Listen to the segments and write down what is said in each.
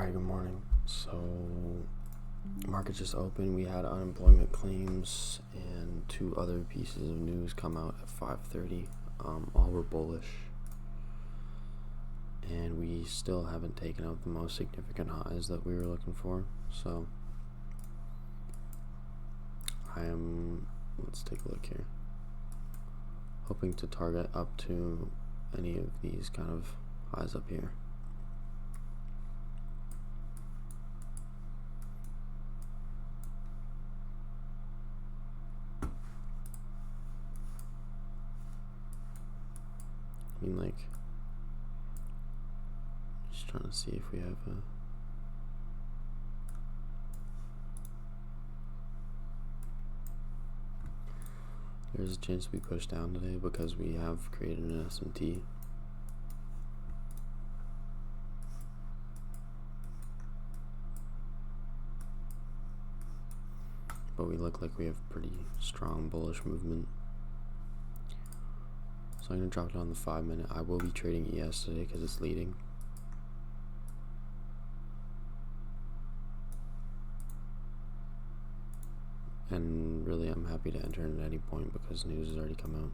Alright, good morning. So, market just opened. We had unemployment claims and two other pieces of news come out at 5:30. All were bullish, and we still haven't taken out the most significant highs that we were looking for. So, let's take a look here, hoping to target up to any of these kind of highs up here. Just trying to see if we have there's a chance we push down today because we have created an SMT. But we look like we have pretty strong bullish movement. So I'm going to drop it on the 5 minute. I will be trading ES today because it's leading. And really I'm happy to enter in at any point because news has already come out.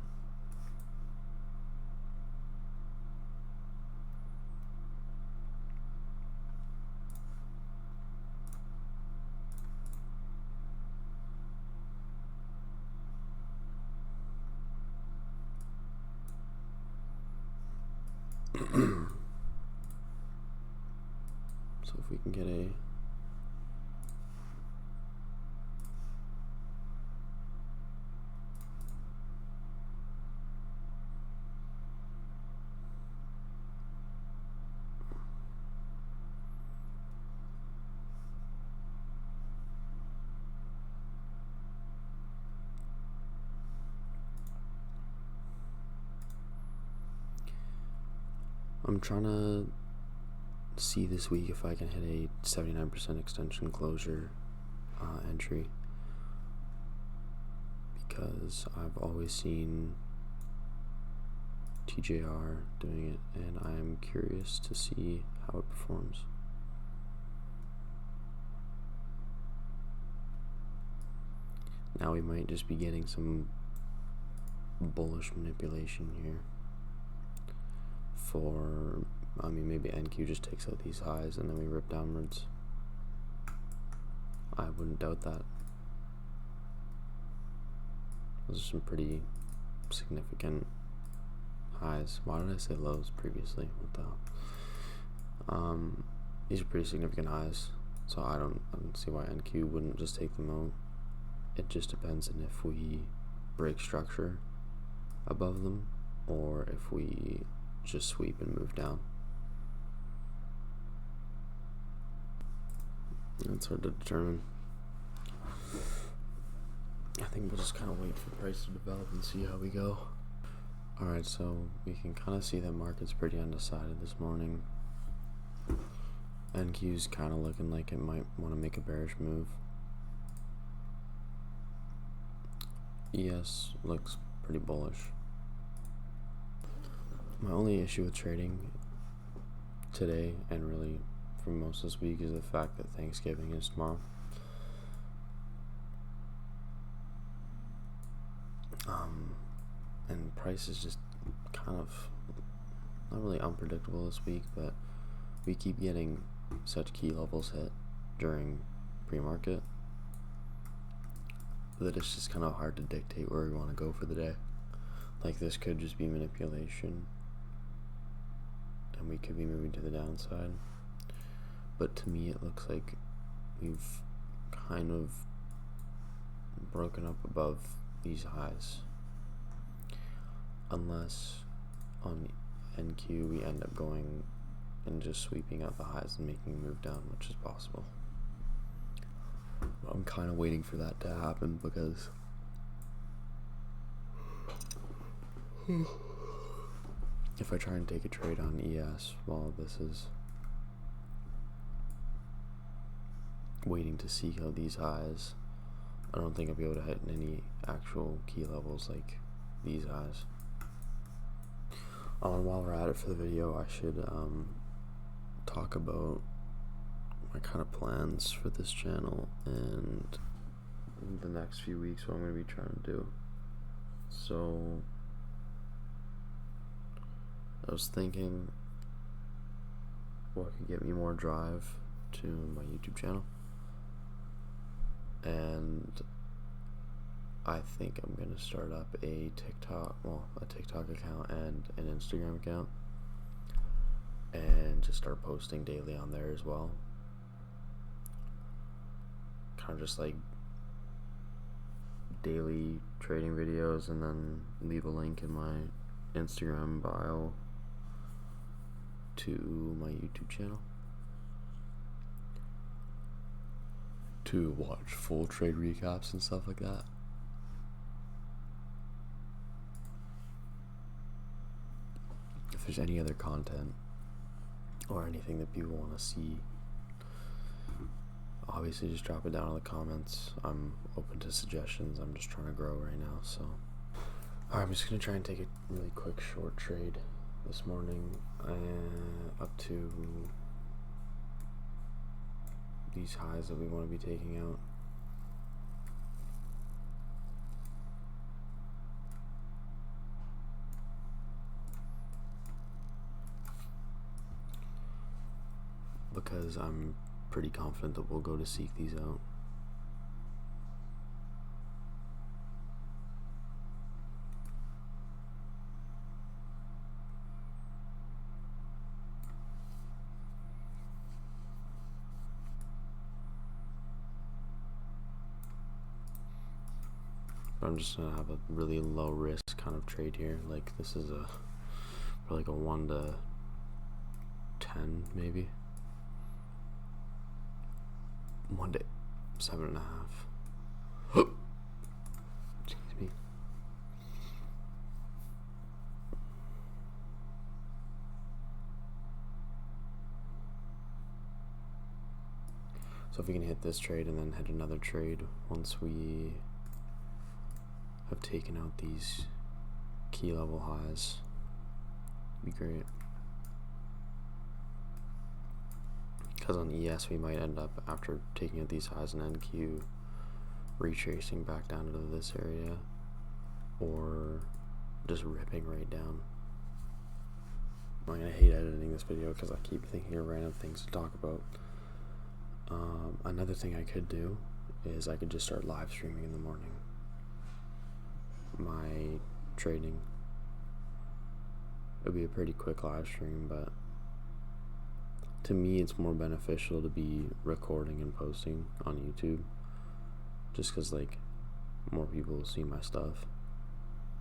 So if we can get a I'm trying to see this week if I can hit a 79% extension closure entry, because I've always seen TJR doing it and I am curious to see how it performs. Now we might just be getting some bullish manipulation here for, maybe NQ just takes out these highs and then we rip downwards. I wouldn't doubt that. Those are some pretty significant highs. Why did I say lows previously? What the hell? These are pretty significant highs, so I don't see why NQ wouldn't just take them out. It just depends on if we break structure above them or if we just sweep and move down. That's hard to determine. I think we'll just kind of wait for the price to develop and see how we go. Alright, so we can kind of see that market's pretty undecided this morning. NQ's kind of looking like it might want to make a bearish move. ES looks pretty bullish. My only issue with trading today, and really for most of this week, is the fact that Thanksgiving is tomorrow. And price is just kind of not really unpredictable this week, but we keep getting such key levels hit during pre-market that it's just kind of hard to dictate where we want to go for the day. Like, this could just be manipulation and we could be moving to the downside, but to me it looks like we've kind of broken up above these highs, unless on NQ we end up going and just sweeping out the highs and making a move down, which is possible. I'm kind of waiting for that to happen because if I try and take a trade on ES while this is waiting to see how these highs, I don't think I'll be able to hit any actual key levels like these highs. And while we're at it for the video, I should talk about kind of plans for this channel and in the next few weeks what I'm going to be trying to do. So I was thinking what could get me more drive to my YouTube channel, and I think I'm gonna start up a TikTok account and an Instagram account, and just start posting daily on there as well. Kind of just like daily trading videos, and then leave a link in my Instagram bio to my YouTube channel to watch full trade recaps and stuff like that. If there's any other content or anything that people want to see, obviously just drop it down in the comments. I'm open to suggestions. I'm just trying to grow right now, so alright, I'm just gonna try and take a really quick short trade this morning, up to these highs that we want to be taking out. Because I'm pretty confident that we'll go to seek these out. But I'm just gonna have a really low risk kind of trade here. Like this is probably like a 1 to 10 maybe. 1 to 7.5. Excuse me. So if we can hit this trade and then hit another trade once we have taken out these key level highs, it'd be great. Because on ES we might end up, after taking out these highs in NQ, retracing back down into this area, or just ripping right down. I'm gonna hate editing this video because I keep thinking of random things to talk about. Another thing I could do is I could just start live streaming in the morning my trading. It would be a pretty quick live stream, but to me it's more beneficial to be recording and posting on YouTube, just because like more people will see my stuff,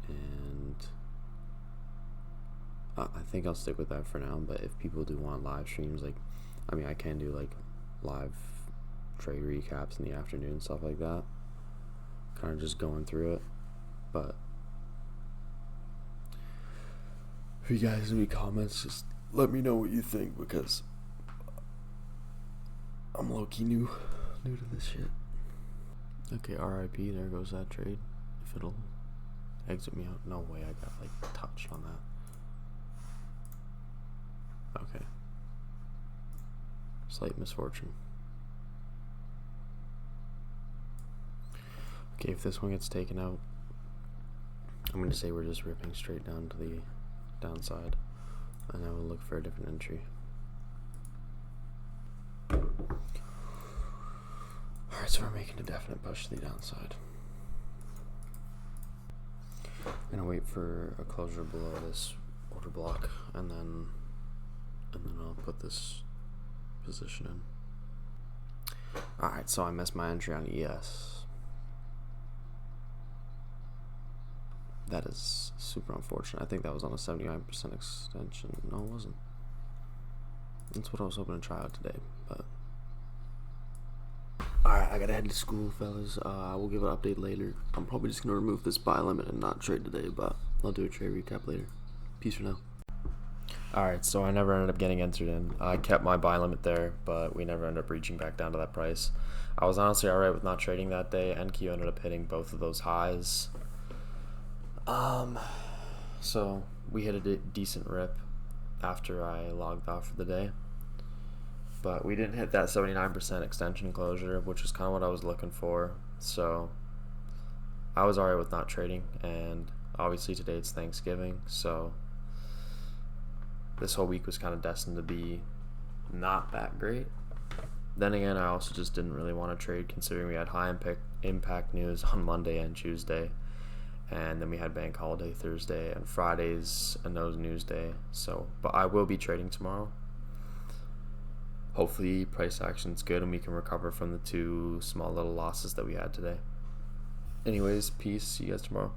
and I think I'll stick with that for now. But if people do want live streams, like I mean I can do like live trade recaps in the afternoon, stuff like that, kind of just going through it. But if you guys have any comments, just let me know what you think, because I'm low-key new to this shit. Okay, RIP, there goes that trade. If it'll exit me out. No way, I got like touched on that. Okay. Slight misfortune. Okay, if this one gets taken out, I'm going to say we're just ripping straight down to the downside, and I will look for a different entry. Alright, so we're making a definite push to the downside. I'm going to wait for a closure below this order block, and then I'll put this position in. Alright, so I missed my entry on ES. That is super unfortunate. I think that was on a 79% extension. No, it wasn't. That's what I was hoping to try out today, but alright, I gotta head to school, fellas. I will give an update later. I'm probably just gonna remove this buy limit and not trade today, but I'll do a trade recap later. Peace for now. Alright, so I never ended up getting entered in. I kept my buy limit there, but we never ended up reaching back down to that price. I was honestly alright with not trading that day. NQ ended up hitting both of those highs. So we hit a decent rip after I logged off for the day. but we didn't hit that 79% extension closure, which is kind of what I was looking for. So I was alright with not trading, and obviously today it's Thanksgiving, so this whole week was kind of destined to be not that great. Then again, I also just didn't really want to trade considering we had high impact news on Monday and Tuesday, and then we had bank holiday Thursday, and Friday's a no news day. So, but I will be trading tomorrow. Hopefully price action's good and we can recover from the 2 small little losses that we had today. Anyways, peace. See you guys tomorrow.